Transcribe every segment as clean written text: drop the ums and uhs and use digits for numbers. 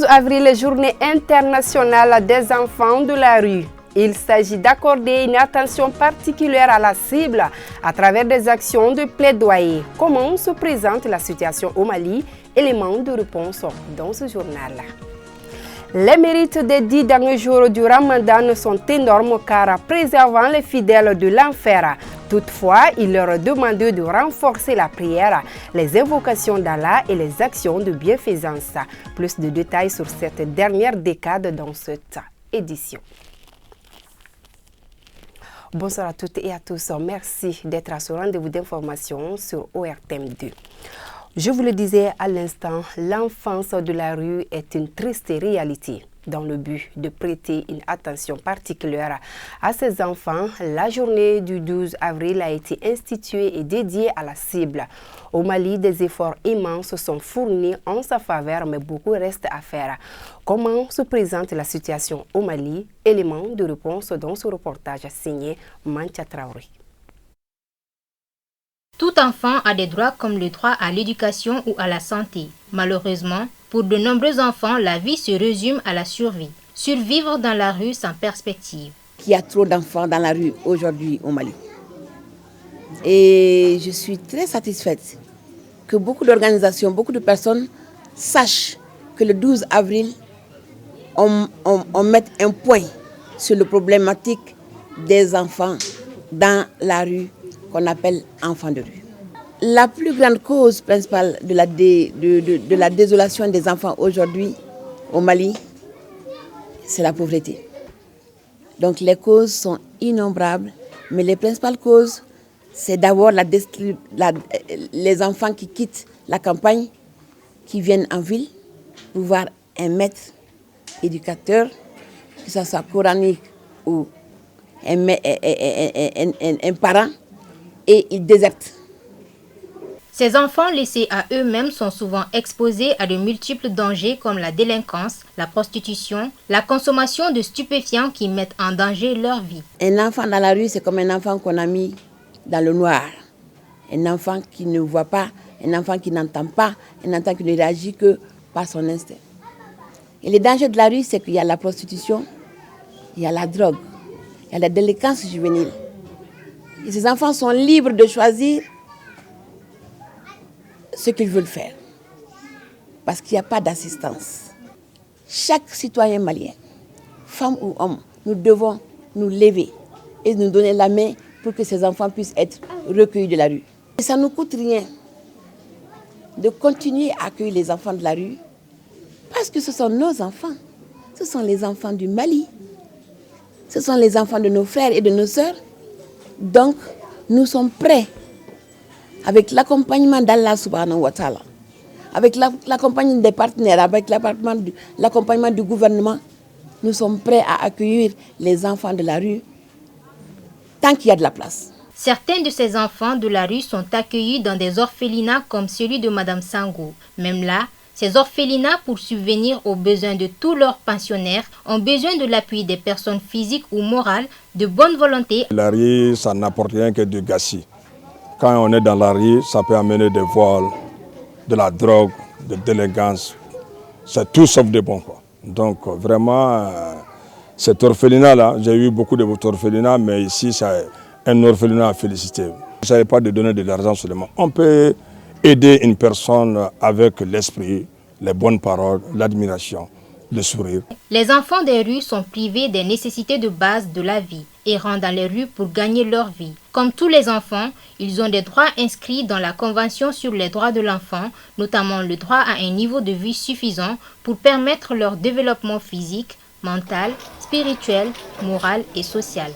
avril, journée internationale des enfants de la rue. Il s'agit d'accorder une attention particulière à la cible à travers des actions de plaidoyer. Comment se présente la situation au Mali? Éléments de réponse dans ce journal. Les mérites des 10 derniers jours du Ramadan sont énormes car préservant les fidèles de l'enfer. Toutefois, il leur est demandé de renforcer la prière, les invocations d'Allah et les actions de bienfaisance. Plus de détails sur cette dernière décade dans cette édition. Bonsoir à toutes et à tous. Merci d'être à ce rendez-vous d'information sur ORTM2. Je vous le disais à l'instant, l'enfance de la rue est une triste réalité. Dans le but de prêter une attention particulière à ces enfants, la journée du 12 avril a été instituée et dédiée à la cible. Au Mali, des efforts immenses sont fournis en sa faveur, mais beaucoup reste à faire. Comment se présente la situation au Mali? Élément de réponse dans ce reportage signé Mantia Traoré. Tout enfant a des droits comme le droit à l'éducation ou à la santé. Malheureusement, pour de nombreux enfants, la vie se résume à la survie. Survivre dans la rue sans perspective. Il y a trop d'enfants dans la rue aujourd'hui au Mali. Et je suis très satisfaite que beaucoup d'organisations, beaucoup de personnes sachent que le 12 avril, on mette un point sur la problématique des enfants dans la rue qu'on appelle enfants de rue. La plus grande cause principale de la désolation des enfants aujourd'hui au Mali, c'est la pauvreté. Donc les causes sont innombrables, mais les principales causes, c'est d'abord les enfants qui quittent la campagne, qui viennent en ville pour voir un maître éducateur, que ce soit coranique ou un parent, et ils désertent. Ces enfants laissés à eux-mêmes sont souvent exposés à de multiples dangers comme la délinquance, la prostitution, la consommation de stupéfiants qui mettent en danger leur vie. Un enfant dans la rue, c'est comme un enfant qu'on a mis dans le noir. Un enfant qui ne voit pas, un enfant qui n'entend pas, un enfant qui ne réagit que par son instinct. Et les dangers de la rue, c'est qu'il y a la prostitution, il y a la drogue, il y a la délinquance juvénile. Et ces enfants sont libres de choisir ce qu'ils veulent faire. Parce qu'il n'y a pas d'assistance. Chaque citoyen malien, femme ou homme, nous devons nous lever et nous donner la main pour que ces enfants puissent être recueillis de la rue. Et ça ne nous coûte rien de continuer à accueillir les enfants de la rue parce que ce sont nos enfants. Ce sont les enfants du Mali. Ce sont les enfants de nos frères et de nos sœurs. Donc, nous sommes prêts, avec l'accompagnement d'Allah subhanahu wa ta'ala, avec l'accompagnement des partenaires, avec l'accompagnement du gouvernement, nous sommes prêts à accueillir les enfants de la rue tant qu'il y a de la place. Certains de ces enfants de la rue sont accueillis dans des orphelinats comme celui de Madame Sango. Même là, ces orphelinats, pour subvenir aux besoins de tous leurs pensionnaires, ont besoin de l'appui des personnes physiques ou morales de bonne volonté. La rue, ça n'apporte rien que du gâchis. Quand on est dans la rue, ça peut amener des vols, de la drogue, de délinquance. C'est tout sauf de bon, quoi. Donc vraiment, cet orphelinat-là, j'ai eu beaucoup d'orphelinats, mais ici, c'est un orphelinat à féliciter. Il ne s'agit pas de donner de l'argent seulement. On peut aider une personne avec l'esprit, les bonnes paroles, l'admiration, le sourire. Les enfants des rues sont privés des nécessités de base de la vie, errant dans les rues pour gagner leur vie. Comme tous les enfants, ils ont des droits inscrits dans la Convention sur les droits de l'enfant, notamment le droit à un niveau de vie suffisant pour permettre leur développement physique, mental, spirituel, moral et social.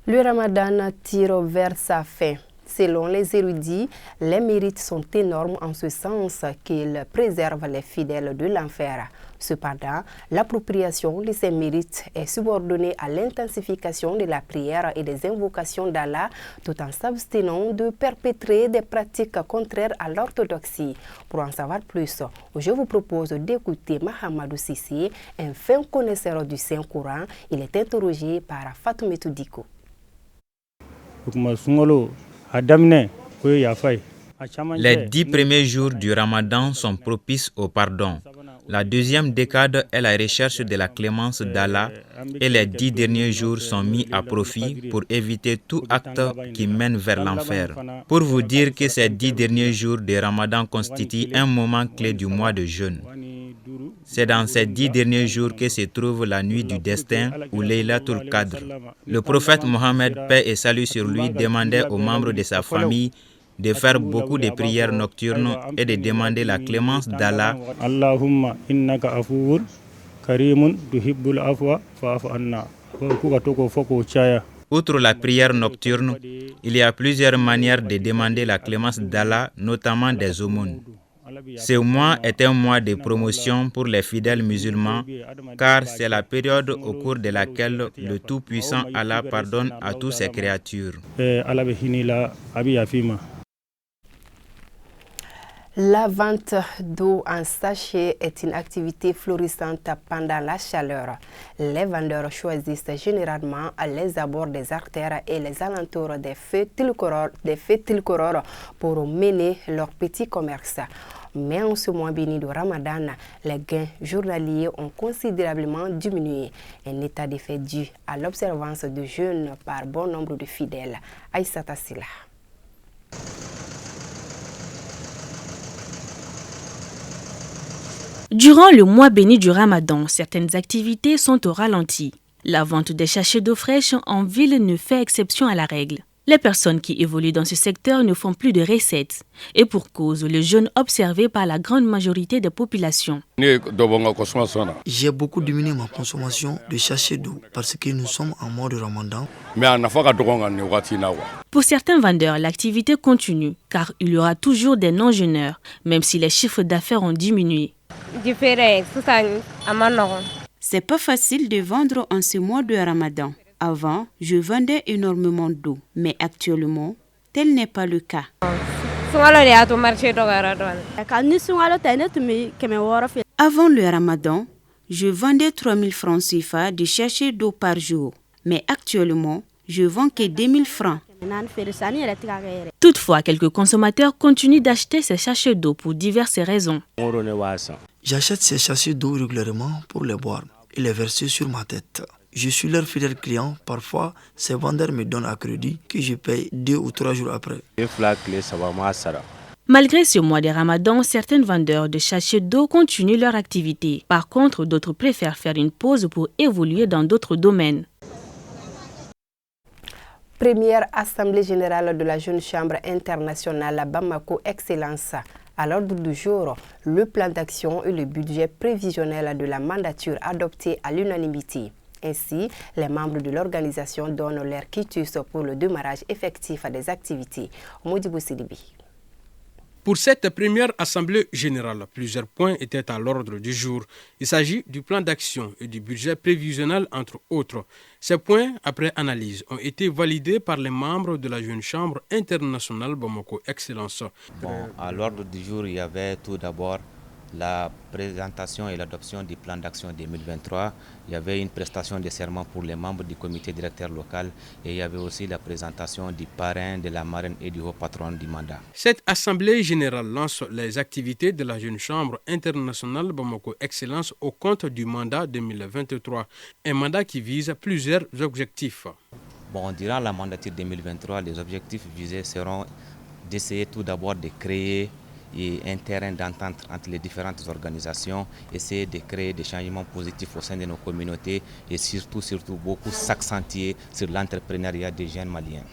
Le Ramadan tire vers sa fin. Selon les érudits, les mérites sont énormes en ce sens qu'ils préservent les fidèles de l'enfer. Cependant, l'appropriation de ces mérites est subordonnée à l'intensification de la prière et des invocations d'Allah, tout en s'abstenant de perpétrer des pratiques contraires à l'orthodoxie. Pour en savoir plus, je vous propose d'écouter Mahamadou Sissi, un fin connaisseur du Saint-Coran. Il est interrogé par Fatoumetou Diko. Les 10 premiers jours du Ramadan sont propices au pardon. La deuxième décade est la recherche de la clémence d'Allah et les 10 derniers jours sont mis à profit pour éviter tout acte qui mène vers l'enfer. Pour vous dire que ces 10 derniers jours de Ramadan constituent un moment clé du mois de jeûne. C'est dans ces 10 derniers jours que se trouve la nuit du destin ou Laylatul Qadr. Le prophète Mohammed, paix et salut sur lui, demandait aux membres de sa famille de faire beaucoup de prières nocturnes et de demander la clémence d'Allah. Allahumma innaka afuwun karimun tuhibbul afwa fa'fu anna. Outre la prière nocturne, il y a plusieurs manières de demander la clémence d'Allah, notamment des aumônes. Ce mois est un mois de promotion pour les fidèles musulmans, car c'est la période au cours de laquelle le Tout-Puissant Allah pardonne à toutes ses créatures. La vente d'eau en sachet est une activité florissante pendant la chaleur. Les vendeurs choisissent généralement les abords des artères et les alentours des feux tilcorores pour mener leur petit commerce. Mais en ce mois béni de Ramadan, les gains journaliers ont considérablement diminué. Un état de fait dû à l'observance de jeûne par bon nombre de fidèles. Aïssata Silla. Durant le mois béni du Ramadan, certaines activités sont au ralenti. La vente des sachets d'eau fraîche en ville ne fait exception à la règle. Les personnes qui évoluent dans ce secteur ne font plus de recettes. Et pour cause, le jeûne observé par la grande majorité des populations. J'ai beaucoup diminué ma consommation de sachets d'eau parce que nous sommes en mois de Ramadan. Pour certains vendeurs, l'activité continue car il y aura toujours des non-jeûneurs, même si les chiffres d'affaires ont diminué. C'est pas facile de vendre en ce mois de Ramadan. Avant, je vendais énormément d'eau, mais actuellement, tel n'est pas le cas. Avant le Ramadan, je vendais 3000 francs CFA de sachets d'eau par jour, mais actuellement, je vends que 2000 francs. Toutefois, quelques consommateurs continuent d'acheter ces sachets d'eau pour diverses raisons. J'achète ces sachets d'eau régulièrement pour les boire et les verser sur ma tête. Je suis leur fidèle client. Parfois, ces vendeurs me donnent à crédit que je paye 2 ou 3 jours après. Malgré ce mois de Ramadan, certains vendeurs de sachets d'eau continuent leur activité. Par contre, d'autres préfèrent faire une pause pour évoluer dans d'autres domaines. Première Assemblée générale de la Jeune Chambre internationale à Bamako Excellence. À l'ordre du jour, le plan d'action et le budget prévisionnel de la mandature adopté à l'unanimité. Ainsi, les membres de l'organisation donnent leur quitus pour le démarrage effectif des activités. Modibo Sidibi. Pour cette première Assemblée générale, plusieurs points étaient à l'ordre du jour. Il s'agit du plan d'action et du budget prévisionnel, entre autres. Ces points, après analyse, ont été validés par les membres de la Jeune Chambre internationale Bamako Excellence. À l'ordre du jour, il y avait tout d'abord la présentation et l'adoption du plan d'action 2023. Il y avait une prestation de serment pour les membres du comité directeur local et il y avait aussi la présentation du parrain, de la marraine et du haut patron du mandat. Cette assemblée générale lance les activités de la Jeune Chambre internationale Bamako Excellence au compte du mandat 2023, un mandat qui vise plusieurs objectifs. Durant la mandature 2023, les objectifs visés seront d'essayer tout d'abord de créer un terrain d'entente entre les différentes organisations, essayer de créer des changements positifs au sein de nos communautés et surtout beaucoup s'accentuer sur l'entrepreneuriat des jeunes maliens.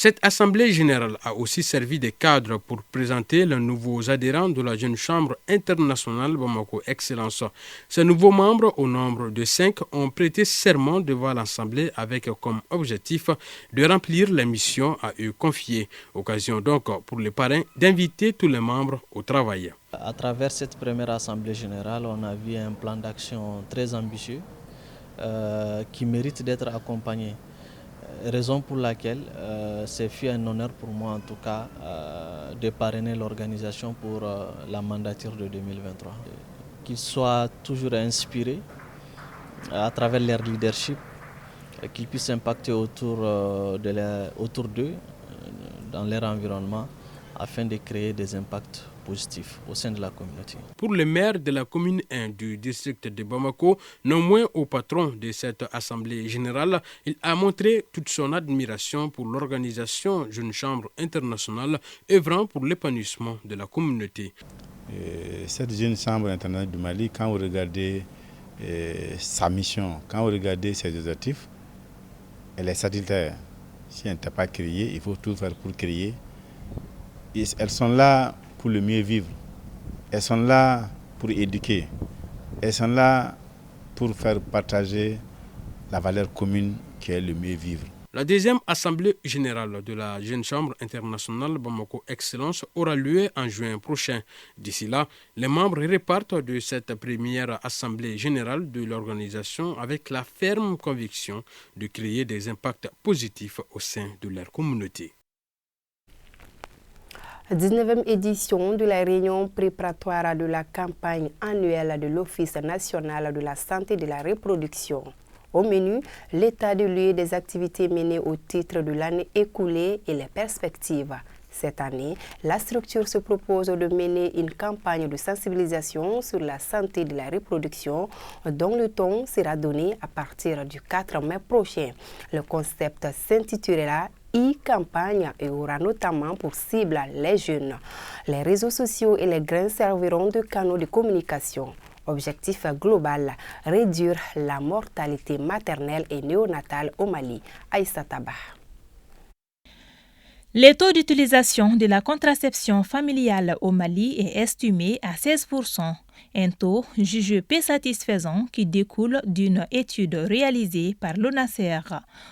Cette assemblée générale a aussi servi de cadre pour présenter les nouveaux adhérents de la Jeune Chambre internationale Bamako Excellence. Ces nouveaux membres, au nombre de 5, ont prêté serment devant l'Assemblée avec comme objectif de remplir les missions à eux confiées. Occasion donc pour les parrains d'inviter tous les membres au travail. À travers cette première Assemblée générale, on a vu un plan d'action très ambitieux qui mérite d'être accompagné. Raison pour laquelle c'est fait un honneur pour moi en tout cas de parrainer l'organisation pour la mandature de 2023. Qu'ils soient toujours inspirés à travers leur leadership, qu'ils puissent impacter autour d'eux, dans leur environnement, afin de créer des impacts positifs au sein de la communauté. Pour le maire de la commune 1 du district de Bamako, non moins au patron de cette assemblée générale, il a montré toute son admiration pour l'organisation Jeune Chambre internationale œuvrant pour l'épanouissement de la communauté. Cette Jeune Chambre internationale du Mali, quand vous regardez sa mission, quand vous regardez ses objectifs, elle est satellitaire. Si elle n'était pas créée, il faut tout faire pour créer. Elles sont là pour le mieux vivre. Elles sont là pour éduquer. Elles sont là pour faire partager la valeur commune qui est le mieux vivre. La deuxième assemblée générale de la Jeune Chambre internationale Bamako Excellence aura lieu en juin prochain. D'ici là, les membres repartent de cette première assemblée générale de l'organisation avec la ferme conviction de créer des impacts positifs au sein de leur communauté. 19e édition de la réunion préparatoire de la campagne annuelle de l'Office national de la santé et de la reproduction. Au menu, l'état de lieu des activités menées au titre de l'année écoulée et les perspectives. Cette année, la structure se propose de mener une campagne de sensibilisation sur la santé de la reproduction dont le ton sera donné à partir du 4 mai prochain. Le concept s'intitulera e-campagne et aura notamment pour cible les jeunes. Les réseaux sociaux et les grains serviront de canaux de communication. Objectif global, réduire la mortalité maternelle et néonatale au Mali. Aïssa Taba. Le taux d'utilisation de la contraception familiale au Mali est estimé à 16%, un taux jugé peu satisfaisant qui découle d'une étude réalisée par l'ONACER,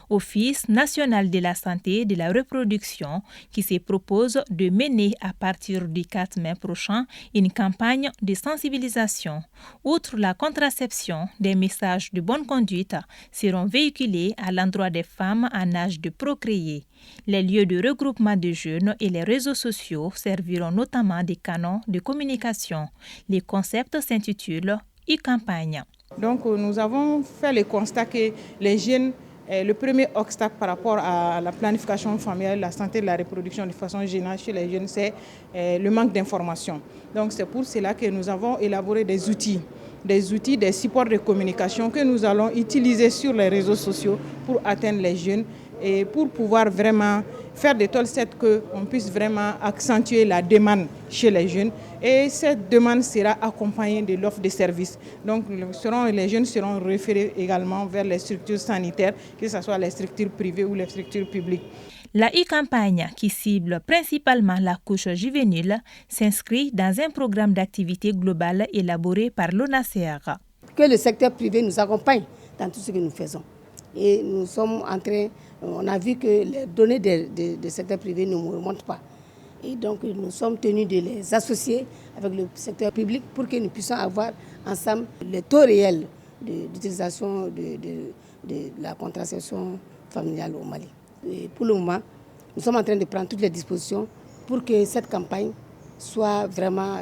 Office national de la santé et de la reproduction, qui se propose de mener à partir du 4 mai prochain une campagne de sensibilisation. Outre la contraception, des messages de bonne conduite seront véhiculés à l'endroit des femmes en âge de procréer. Les lieux de regroupement de jeunes et les réseaux sociaux serviront notamment des canaux de communication. Les concepts s'intitulent e-campagne. Donc nous avons fait le constat que les jeunes, le premier obstacle par rapport à la planification familiale, la santé de la reproduction de façon générale chez les jeunes, c'est le manque d'information. Donc c'est pour cela que nous avons élaboré des outils, des supports de communication que nous allons utiliser sur les réseaux sociaux pour atteindre les jeunes et pour pouvoir vraiment faire de telle sorte qu'on puisse vraiment accentuer la demande chez les jeunes. Et cette demande sera accompagnée de l'offre de services. Donc les jeunes seront référés également vers les structures sanitaires, que ce soit les structures privées ou les structures publiques. La e-campagne, qui cible principalement la couche juvénile, s'inscrit dans un programme d'activité globale élaboré par l'ONACER. Que le secteur privé nous accompagne dans tout ce que nous faisons. Et nous sommes en train, on a vu que les données des secteurs privés ne remontent pas. Et donc nous sommes tenus de les associer avec le secteur public pour que nous puissions avoir ensemble le taux réel d'utilisation de la contraception familiale au Mali. Et pour le moment, nous sommes en train de prendre toutes les dispositions pour que cette campagne soit vraiment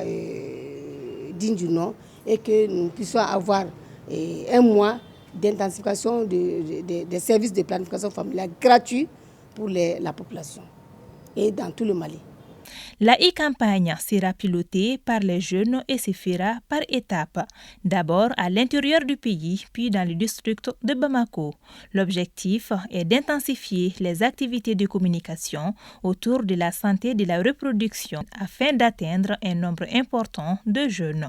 digne du nom et que nous puissions avoir un mois d'intensification des services de planification familiale gratuits pour la population et dans tout le Mali. La e-campagne sera pilotée par les jeunes et se fera par étapes. D'abord à l'intérieur du pays, puis dans le district de Bamako. L'objectif est d'intensifier les activités de communication autour de la santé et de la reproduction afin d'atteindre un nombre important de jeunes.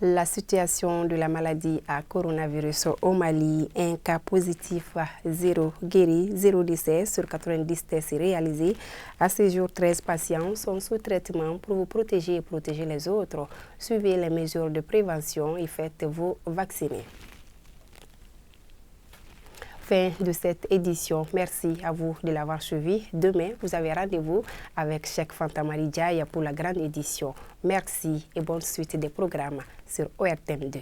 La situation de la maladie à coronavirus au Mali, un cas positif, 0 guéri, 0 décès sur 90 tests réalisés. À ce jour, 13 patients sont sous traitement pour vous protéger et protéger les autres. Suivez les mesures de prévention et faites-vous vacciner. Fin de cette édition. Merci à vous de l'avoir suivi. Demain, vous avez rendez-vous avec Cheikh Fantamari Diaye pour la grande édition. Merci et bonne suite des programmes sur ORTM2.